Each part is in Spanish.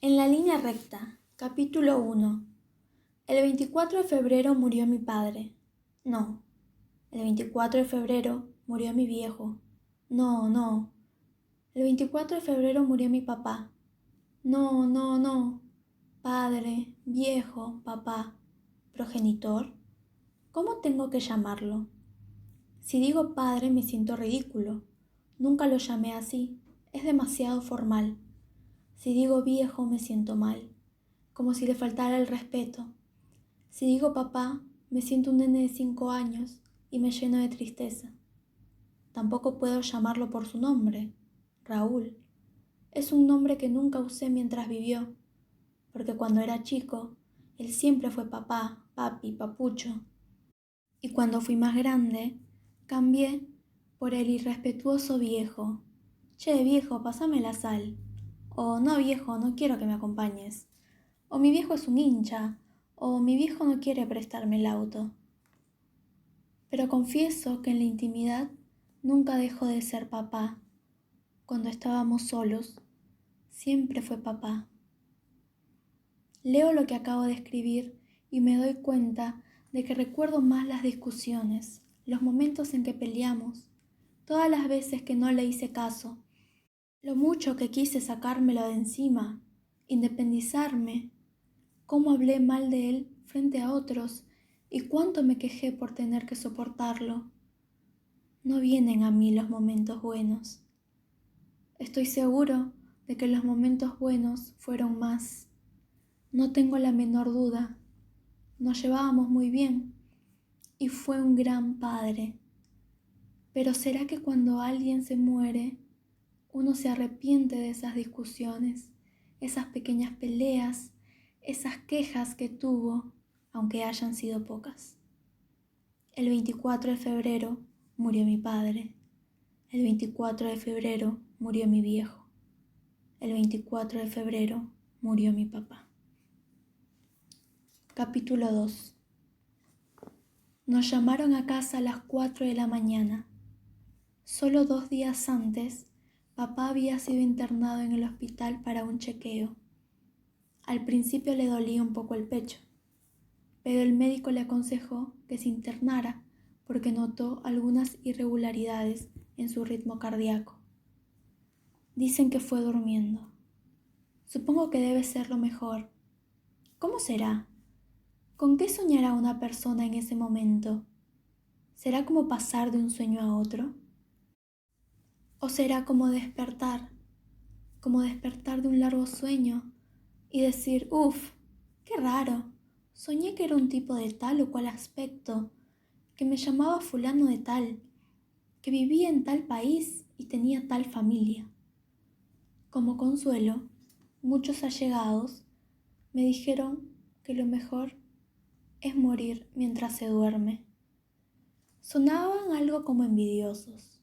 En la línea recta, capítulo 1. El 24 de febrero murió mi padre. No. El 24 de febrero murió mi viejo. No. El 24 de febrero murió mi papá. No. Padre, viejo, papá, progenitor. ¿Cómo tengo que llamarlo? Si digo padre me siento ridículo. Nunca lo llamé así. Es demasiado formal. Si digo viejo me siento mal, como si le faltara el respeto. Si digo papá, me siento un nene de 5 años y me lleno de tristeza. Tampoco puedo llamarlo por su nombre, Raúl. Es un nombre que nunca usé mientras vivió, porque cuando era chico, él siempre fue papá, papi, papucho. Y cuando fui más grande, cambié por el irrespetuoso viejo. Che, viejo, pásame la sal. O no, viejo, no quiero que me acompañes. O mi viejo es un hincha. O mi viejo no quiere prestarme el auto. Pero confieso que en la intimidad nunca dejó de ser papá. Cuando estábamos solos, siempre fue papá. Leo lo que acabo de escribir y me doy cuenta de que recuerdo más las discusiones, los momentos en que peleamos, todas las veces que no le hice caso, lo mucho que quise sacármelo de encima, independizarme, cómo hablé mal de él frente a otros y cuánto me quejé por tener que soportarlo. No vienen a mí los momentos buenos. Estoy seguro de que los momentos buenos fueron más. No tengo la menor duda. Nos llevábamos muy bien y fue un gran padre. Pero ¿será que cuando alguien se muere, uno se arrepiente de esas discusiones, esas pequeñas peleas, esas quejas que tuvo, aunque hayan sido pocas? El 24 de febrero murió mi padre. El 24 de febrero murió mi viejo. El 24 de febrero murió mi papá. Capítulo 2. Nos llamaron a casa a las 4 de la mañana. Solo 2 días antes, papá había sido internado en el hospital para un chequeo. Al principio le dolía un poco el pecho, pero el médico le aconsejó que se internara porque notó algunas irregularidades en su ritmo cardíaco. Dicen que fue durmiendo. Supongo que debe ser lo mejor. ¿Cómo será? ¿Con qué soñará una persona en ese momento? ¿Será como pasar de un sueño a otro? ¿O será como despertar de un largo sueño y decir, uff, qué raro, soñé que era un tipo de tal o cual aspecto, que me llamaba fulano de tal, que vivía en tal país y tenía tal familia? Como consuelo, muchos allegados me dijeron que lo mejor es morir mientras se duerme. Sonaban algo como envidiosos.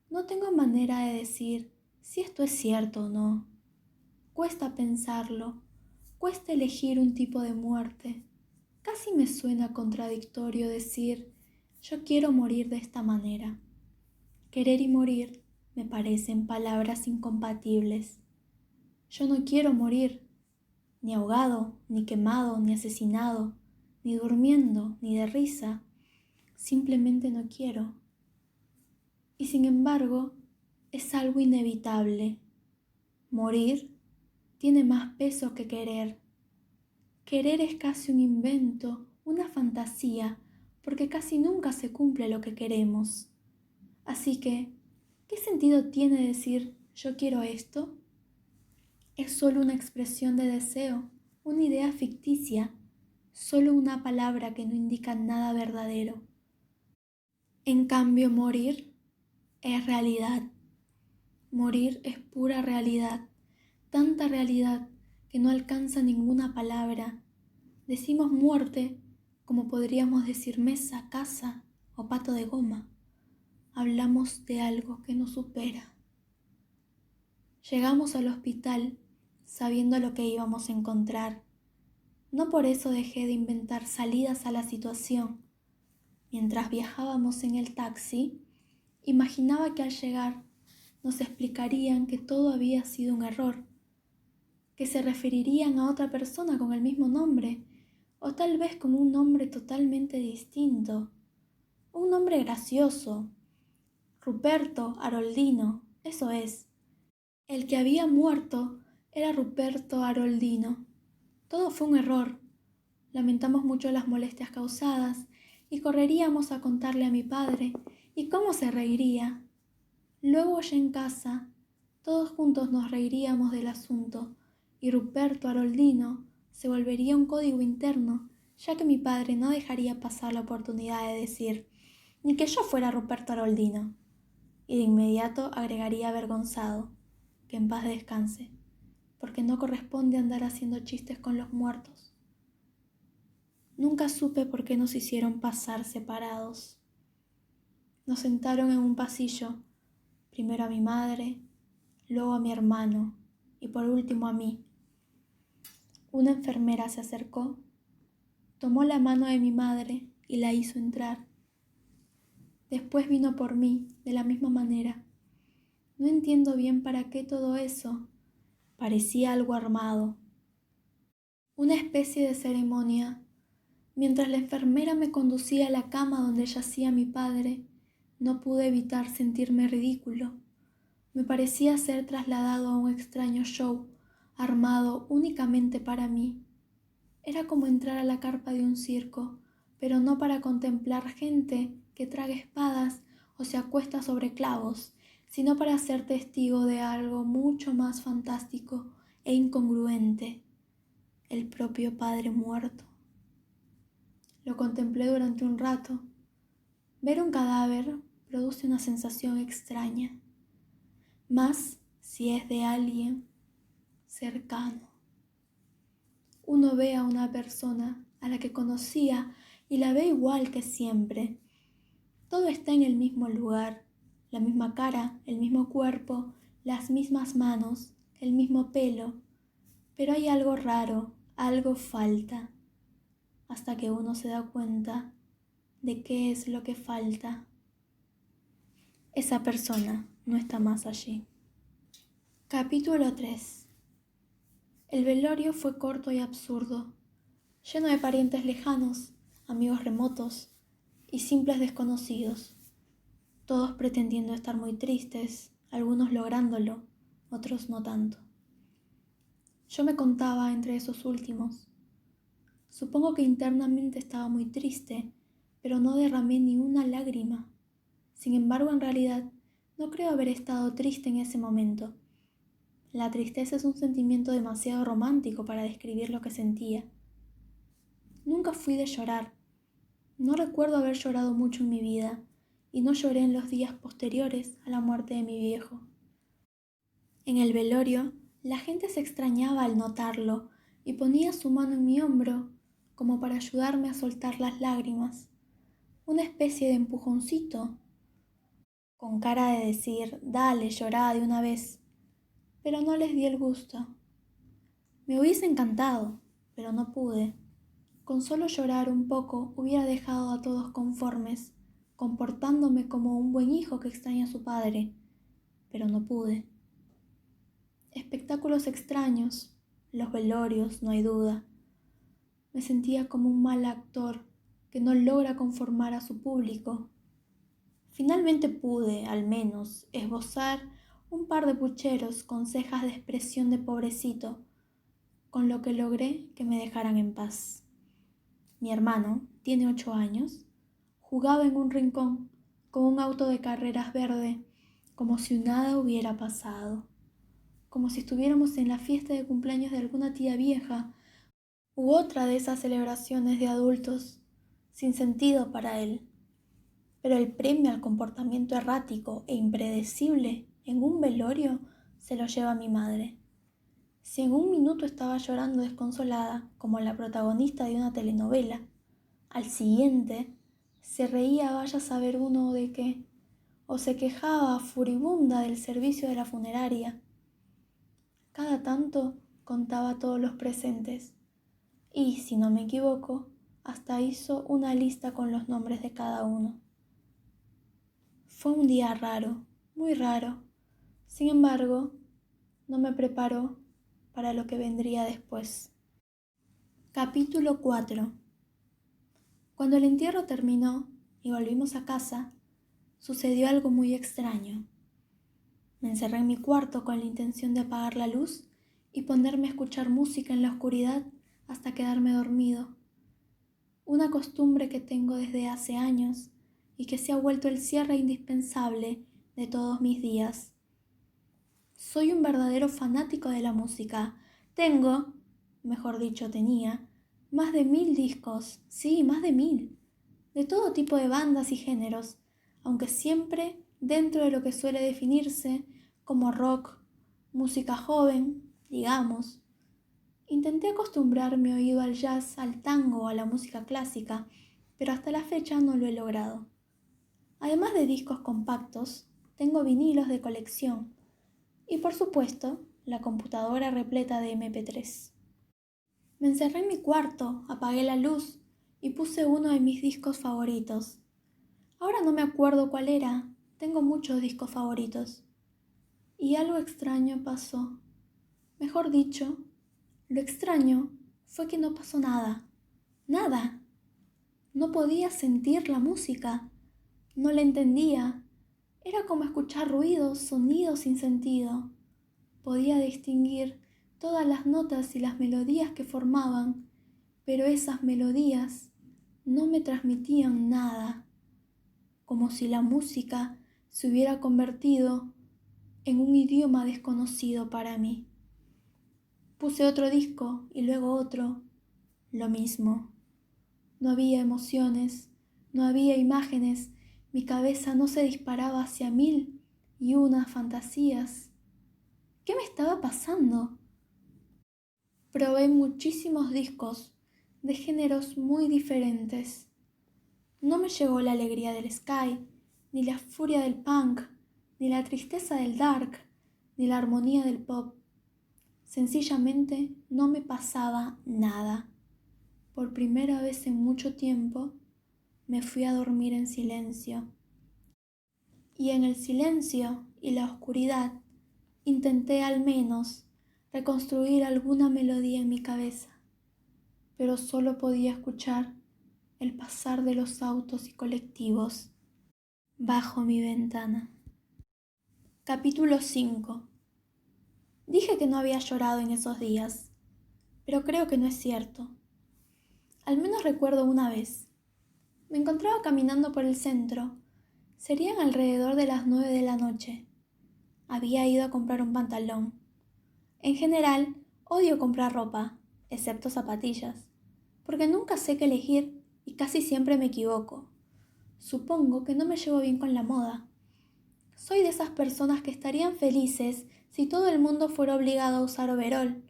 No tengo manera de decir si esto es cierto o no. Cuesta pensarlo, cuesta elegir un tipo de muerte. Casi me suena contradictorio decir, yo quiero morir de esta manera. Querer y morir me parecen palabras incompatibles. Yo no quiero morir, ni ahogado, ni quemado, ni asesinado, ni durmiendo, ni de risa. Simplemente no quiero. Y sin embargo, es algo inevitable. Morir tiene más peso que querer. Querer es casi un invento, una fantasía, porque casi nunca se cumple lo que queremos. Así que, ¿qué sentido tiene decir yo quiero esto? Es solo una expresión de deseo, una idea ficticia, solo una palabra que no indica nada verdadero. En cambio, morir es realidad. Morir es pura realidad, tanta realidad que no alcanza ninguna palabra. Decimos muerte como podríamos decir mesa, casa o pato de goma. Hablamos de algo que nos supera. Llegamos al hospital sabiendo lo que íbamos a encontrar. No por eso dejé de inventar salidas a la situación. Mientras viajábamos en el taxi, imaginaba que al llegar nos explicarían que todo había sido un error, que se referirían a otra persona con el mismo nombre, o tal vez con un nombre totalmente distinto. Un nombre gracioso. Ruperto Haroldino, eso es. El que había muerto era Ruperto Haroldino. Todo fue un error. Lamentamos mucho las molestias causadas y correríamos a contarle a mi padre, y cómo se reiría. Luego allá en casa, todos juntos nos reiríamos del asunto, y Ruperto Haroldino se volvería un código interno, ya que mi padre no dejaría pasar la oportunidad de decir, ni que yo fuera Ruperto Haroldino, y de inmediato agregaría avergonzado, que en paz descanse, porque no corresponde andar haciendo chistes con los muertos. Nunca supe por qué nos hicieron pasar separados. Nos sentaron en un pasillo, primero a mi madre, luego a mi hermano y por último a mí. Una enfermera se acercó, tomó la mano de mi madre y la hizo entrar. Después vino por mí de la misma manera. No entiendo bien para qué todo eso. Parecía algo armado. Una especie de ceremonia. Mientras la enfermera me conducía a la cama donde yacía mi padre, no pude evitar sentirme ridículo. Me parecía ser trasladado a un extraño show, armado únicamente para mí. Era como entrar a la carpa de un circo, pero no para contemplar gente que traga espadas o se acuesta sobre clavos, sino para ser testigo de algo mucho más fantástico e incongruente, el propio padre muerto. Lo contemplé durante un rato. Ver un cadáver produce una sensación extraña, más si es de alguien cercano. Uno ve a una persona a la que conocía y la ve igual que siempre. Todo está en el mismo lugar, la misma cara, el mismo cuerpo, las mismas manos, el mismo pelo, pero hay algo raro, algo falta, hasta que uno se da cuenta de qué es lo que falta. Esa persona no está más allí. Capítulo 3. El velorio fue corto y absurdo, lleno de parientes lejanos, amigos remotos y simples desconocidos, todos pretendiendo estar muy tristes, algunos lográndolo, otros no tanto. Yo me contaba entre esos últimos. Supongo que internamente estaba muy triste, pero no derramé ni una lágrima. Sin embargo, en realidad, no creo haber estado triste en ese momento. La tristeza es un sentimiento demasiado romántico para describir lo que sentía. Nunca fui de llorar. No recuerdo haber llorado mucho en mi vida, y no lloré en los días posteriores a la muerte de mi viejo. En el velorio, la gente se extrañaba al notarlo y ponía su mano en mi hombro, como para ayudarme a soltar las lágrimas. Una especie de empujoncito, con cara de decir, dale, llorá de una vez. Pero no les di el gusto. Me hubiese encantado, pero no pude. Con solo llorar un poco hubiera dejado a todos conformes, comportándome como un buen hijo que extraña a su padre, pero no pude. Espectáculos extraños, los velorios, no hay duda. Me sentía como un mal actor que no logra conformar a su público. Finalmente pude, al menos, esbozar un par de pucheros con cejas de expresión de pobrecito, con lo que logré que me dejaran en paz. Mi hermano, tiene 8 años, jugaba en un rincón con un auto de carreras verde, como si nada hubiera pasado, como si estuviéramos en la fiesta de cumpleaños de alguna tía vieja u otra de esas celebraciones de adultos, sin sentido para él. Pero el premio al comportamiento errático e impredecible en un velorio se lo lleva mi madre. Si en un minuto estaba llorando desconsolada, como la protagonista de una telenovela, al siguiente se reía vaya a saber uno de qué, o se quejaba furibunda del servicio de la funeraria. Cada tanto contaba a todos los presentes, y, si no me equivoco, hasta hizo una lista con los nombres de cada uno. Fue un día raro, muy raro. Sin embargo, no me preparó para lo que vendría después. Capítulo 4. Cuando el entierro terminó y volvimos a casa, sucedió algo muy extraño. Me encerré en mi cuarto con la intención de apagar la luz y ponerme a escuchar música en la oscuridad hasta quedarme dormido. Una costumbre que tengo desde hace años y que se ha vuelto el cierre indispensable de todos mis días. Soy un verdadero fanático de la música. Tengo, mejor dicho tenía, más de 1000 discos, sí, más de 1000, de todo tipo de bandas y géneros, aunque siempre dentro de lo que suele definirse como rock, música joven, digamos. Intenté acostumbrar mi oído al jazz, al tango o a la música clásica, pero hasta la fecha no lo he logrado. Además de discos compactos, tengo vinilos de colección y, por supuesto, la computadora repleta de MP3. Me encerré en mi cuarto, apagué la luz y puse uno de mis discos favoritos. Ahora no me acuerdo cuál era, tengo muchos discos favoritos. Y algo extraño pasó. Mejor dicho, lo extraño fue que no pasó nada. Nada. No podía sentir la música. No la entendía. Era como escuchar ruidos, sonidos sin sentido. Podía distinguir todas las notas y las melodías que formaban, pero esas melodías no me transmitían nada, como si la música se hubiera convertido en un idioma desconocido para mí. Puse otro disco y luego otro, lo mismo. No había emociones, no había imágenes, mi cabeza no se disparaba hacia 1001 fantasías. ¿Qué me estaba pasando? Probé muchísimos discos de géneros muy diferentes. No me llegó la alegría del Sky, ni la furia del punk, ni la tristeza del dark, ni la armonía del pop. Sencillamente no me pasaba nada. Por primera vez en mucho tiempo me fui a dormir en silencio. Y en el silencio y la oscuridad intenté al menos reconstruir alguna melodía en mi cabeza, pero solo podía escuchar el pasar de los autos y colectivos bajo mi ventana. Capítulo 5. Dije que no había llorado en esos días, pero creo que no es cierto. Al menos recuerdo una vez. Me encontraba caminando por el centro. Serían alrededor de las 9 de la noche. Había ido a comprar un pantalón. En general, odio comprar ropa, excepto zapatillas, porque nunca sé qué elegir y casi siempre me equivoco. Supongo que no me llevo bien con la moda. Soy de esas personas que estarían felices si todo el mundo fuera obligado a usar overol,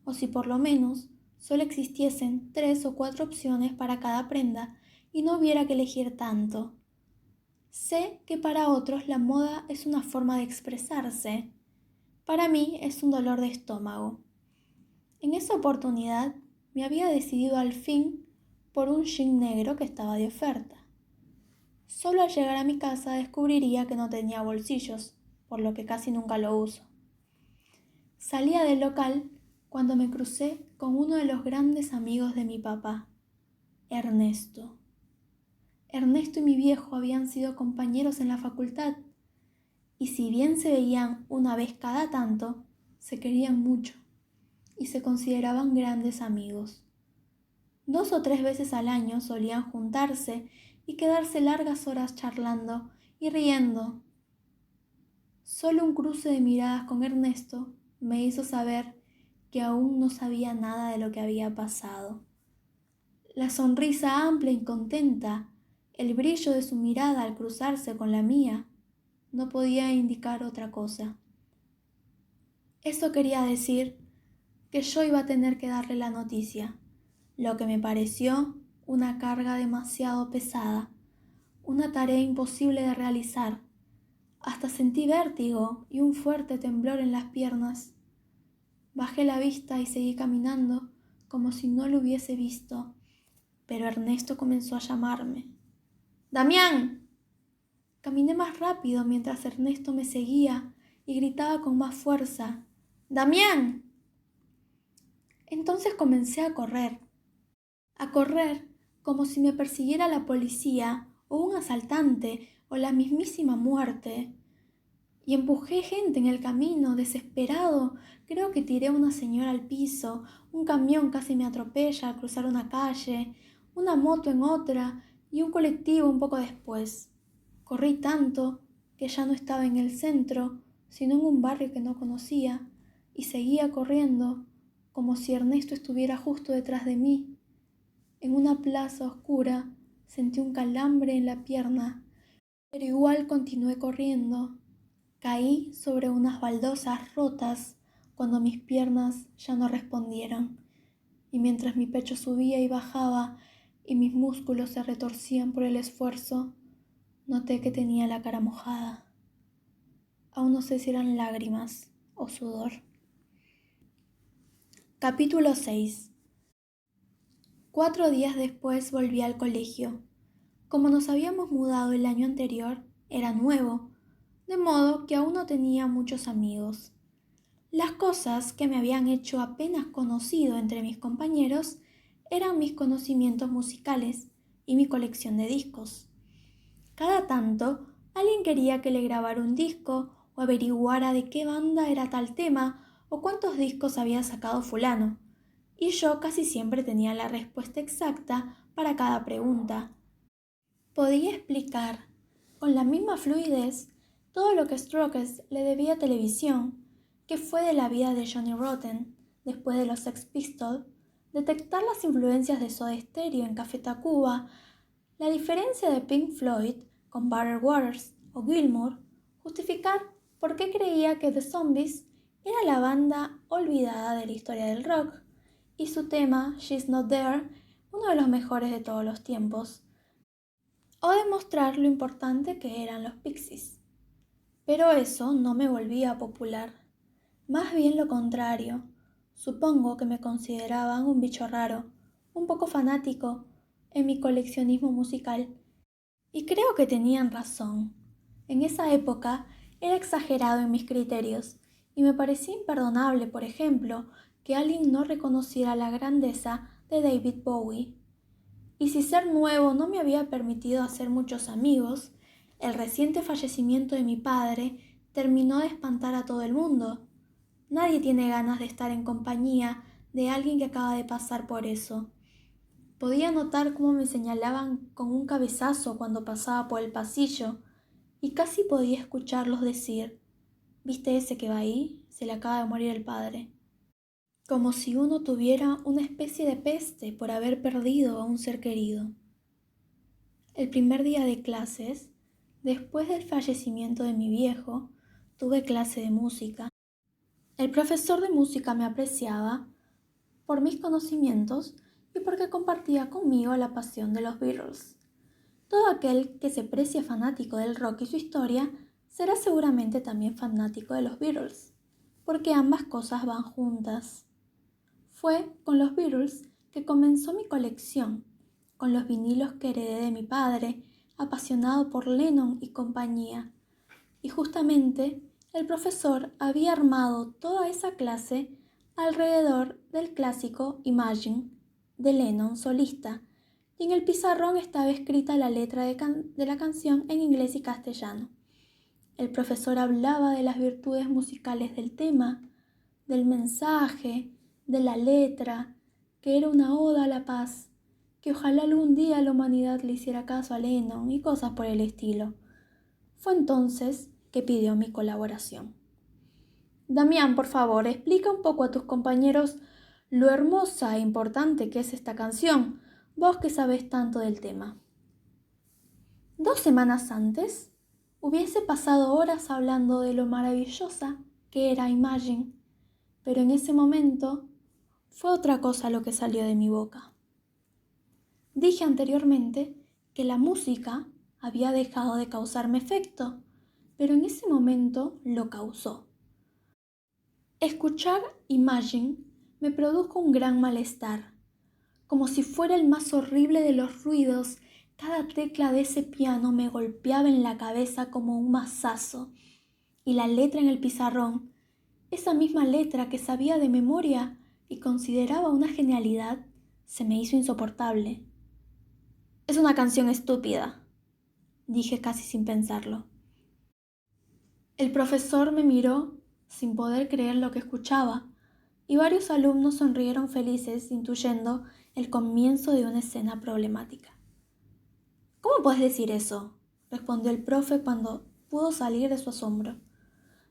o si por lo menos solo existiesen 3 o 4 opciones para cada prenda y no hubiera que elegir tanto. Sé que para otros la moda es una forma de expresarse. Para mí es un dolor de estómago. En esa oportunidad me había decidido al fin por un jean negro que estaba de oferta. Solo al llegar a mi casa descubriría que no tenía bolsillos, por lo que casi nunca lo uso. Salía del local cuando me crucé con uno de los grandes amigos de mi papá, Ernesto. Ernesto y mi viejo habían sido compañeros en la facultad, y si bien se veían una vez cada tanto, se querían mucho y se consideraban grandes amigos. 2 o 3 veces al año solían juntarse y quedarse largas horas charlando y riendo. Solo un cruce de miradas con Ernesto me hizo saber que aún no sabía nada de lo que había pasado. La sonrisa amplia y contenta, el brillo de su mirada al cruzarse con la mía, no podía indicar otra cosa. Eso quería decir que yo iba a tener que darle la noticia, lo que me pareció una carga demasiado pesada, una tarea imposible de realizar. Hasta sentí vértigo y un fuerte temblor en las piernas. Bajé la vista y seguí caminando como si no lo hubiese visto, pero Ernesto comenzó a llamarme. ¡Damián! Caminé más rápido mientras Ernesto me seguía y gritaba con más fuerza. ¡Damián! Entonces comencé a correr como si me persiguiera la policía o un asaltante o la mismísima muerte. Y empujé gente en el camino, desesperado. Creo que tiré a una señora al piso, un camión casi me atropella al cruzar una calle, una moto en otra y un colectivo un poco después. Corrí tanto que ya no estaba en el centro, sino en un barrio que no conocía, y seguía corriendo, como si Ernesto estuviera justo detrás de mí. En una plaza oscura sentí un calambre en la pierna, pero igual continué corriendo. Caí sobre unas baldosas rotas cuando mis piernas ya no respondieron, y mientras mi pecho subía y bajaba y mis músculos se retorcían por el esfuerzo, noté que tenía la cara mojada. Aún no sé si eran lágrimas o sudor. Capítulo 6. 4 días después volví al colegio. Como nos habíamos mudado el año anterior, era nuevo, de modo que aún no tenía muchos amigos. Las cosas que me habían hecho apenas conocido entre mis compañeros eran mis conocimientos musicales y mi colección de discos. Cada tanto, alguien quería que le grabara un disco o averiguara de qué banda era tal tema o cuántos discos había sacado fulano, y yo casi siempre tenía la respuesta exacta para cada pregunta. Podía explicar, con la misma fluidez, todo lo que Strokes le debía a televisión, que fue de la vida de Johnny Rotten, después de los Sex Pistols, detectar las influencias de Soda Stereo en Café Tacuba, la diferencia de Pink Floyd con Butter Waters o Gilmour, justificar por qué creía que The Zombies era la banda olvidada de la historia del rock, y su tema She's Not There, uno de los mejores de todos los tiempos, o demostrar lo importante que eran los Pixies. Pero eso no me volvía popular, más bien lo contrario. Supongo que me consideraban un bicho raro, un poco fanático en mi coleccionismo musical, y creo que tenían razón. En esa época era exagerado en mis criterios, y me parecía imperdonable, por ejemplo, que alguien no reconociera la grandeza de David Bowie. Y si ser nuevo no me había permitido hacer muchos amigos, el reciente fallecimiento de mi padre terminó de espantar a todo el mundo. Nadie tiene ganas de estar en compañía de alguien que acaba de pasar por eso. Podía notar cómo me señalaban con un cabezazo cuando pasaba por el pasillo, y casi podía escucharlos decir: ¿viste ese que va ahí? Se le acaba de morir el padre. Como si uno tuviera una especie de peste por haber perdido a un ser querido. El primer día de clases, después del fallecimiento de mi viejo, tuve clase de música. El profesor de música me apreciaba por mis conocimientos y porque compartía conmigo la pasión de los Beatles. Todo aquel que se precie fanático del rock y su historia será seguramente también fanático de los Beatles, porque ambas cosas van juntas. Fue con los Beatles que comenzó mi colección, con los vinilos que heredé de mi padre, apasionado por Lennon y compañía. Y justamente el profesor había armado toda esa clase alrededor del clásico Imagine de Lennon solista, y en el pizarrón estaba escrita la letra de la canción en inglés y castellano. El profesor hablaba de las virtudes musicales del tema, del mensaje, de la letra, que era una oda a la paz, que ojalá algún día la humanidad le hiciera caso a Lennon y cosas por el estilo. Fue entonces que pidió mi colaboración. Damián, por favor, explica un poco a tus compañeros lo hermosa e importante que es esta canción, vos que sabés tanto del tema. 2 semanas antes, hubiese pasado horas hablando de lo maravillosa que era Imagine, pero en ese momento fue otra cosa lo que salió de mi boca. Dije anteriormente que la música había dejado de causarme efecto, pero en ese momento lo causó. Escuchar Imagine me produjo un gran malestar, como si fuera el más horrible de los ruidos. Cada tecla de ese piano me golpeaba en la cabeza como un mazazo, y la letra en el pizarrón, esa misma letra que sabía de memoria y consideraba una genialidad, se me hizo insoportable. «Es una canción estúpida», dije casi sin pensarlo. El profesor me miró sin poder creer lo que escuchaba, y varios alumnos sonrieron felices, intuyendo el comienzo de una escena problemática. «¿Cómo puedes decir eso?», respondió el profe cuando pudo salir de su asombro.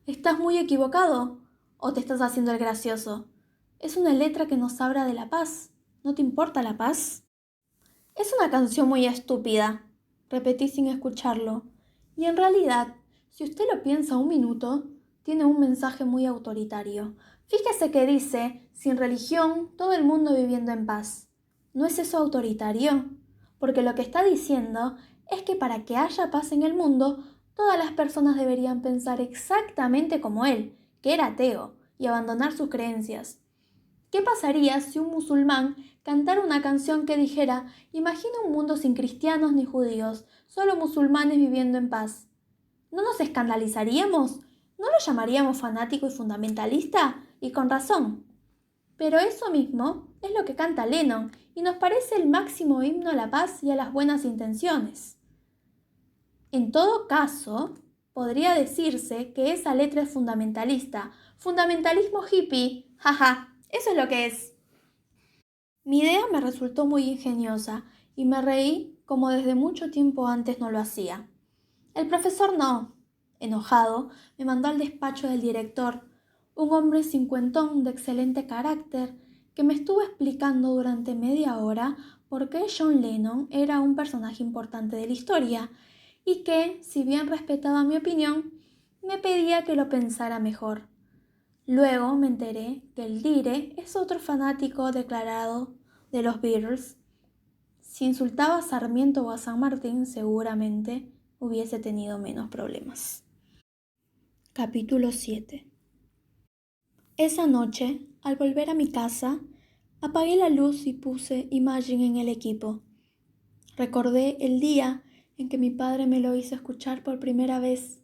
«¿Estás muy equivocado o te estás haciendo el gracioso? Es una letra que nos habla de la paz. ¿No te importa la paz?». «Es una canción muy estúpida», repetí sin escucharlo. Y en realidad, si usted lo piensa un minuto, tiene un mensaje muy autoritario. Fíjese que dice, sin religión, todo el mundo viviendo en paz. ¿No es eso autoritario? Porque lo que está diciendo es que para que haya paz en el mundo, todas las personas deberían pensar exactamente como él, que era ateo, y abandonar sus creencias. ¿Qué pasaría si un musulmán cantara una canción que dijera: «Imagina un mundo sin cristianos ni judíos, solo musulmanes viviendo en paz»? ¿No nos escandalizaríamos? ¿No lo llamaríamos fanático y fundamentalista? Y con razón. Pero eso mismo es lo que canta Lennon y nos parece el máximo himno a la paz y a las buenas intenciones. En todo caso, podría decirse que esa letra es fundamentalista. Fundamentalismo hippie. Jaja, eso es lo que es. Mi idea me resultó muy ingeniosa y me reí como desde mucho tiempo antes no lo hacía. El profesor no, enojado, me mandó al despacho del director, un hombre cincuentón de excelente carácter que me estuvo explicando durante media hora por qué John Lennon era un personaje importante de la historia y que, si bien respetaba mi opinión, me pedía que lo pensara mejor. Luego me enteré que el Dire es otro fanático declarado de los Beatles. Si insultaba a Sarmiento o a San Martín, seguramente hubiese tenido menos problemas. Capítulo 7. Esa noche, al volver a mi casa, apagué la luz y puse Imagine en el equipo. Recordé el día en que mi padre me lo hizo escuchar por primera vez.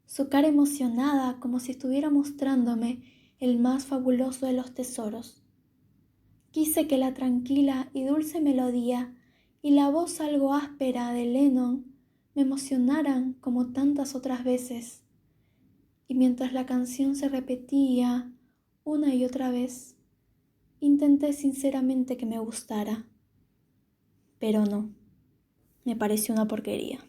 Su cara emocionada, como si estuviera mostrándome el más fabuloso de los tesoros. Quise que la tranquila y dulce melodía y la voz algo áspera de Lennon me emocionaran como tantas otras veces. Y mientras la canción se repetía una y otra vez, intenté sinceramente que me gustara. Pero no, me pareció una porquería.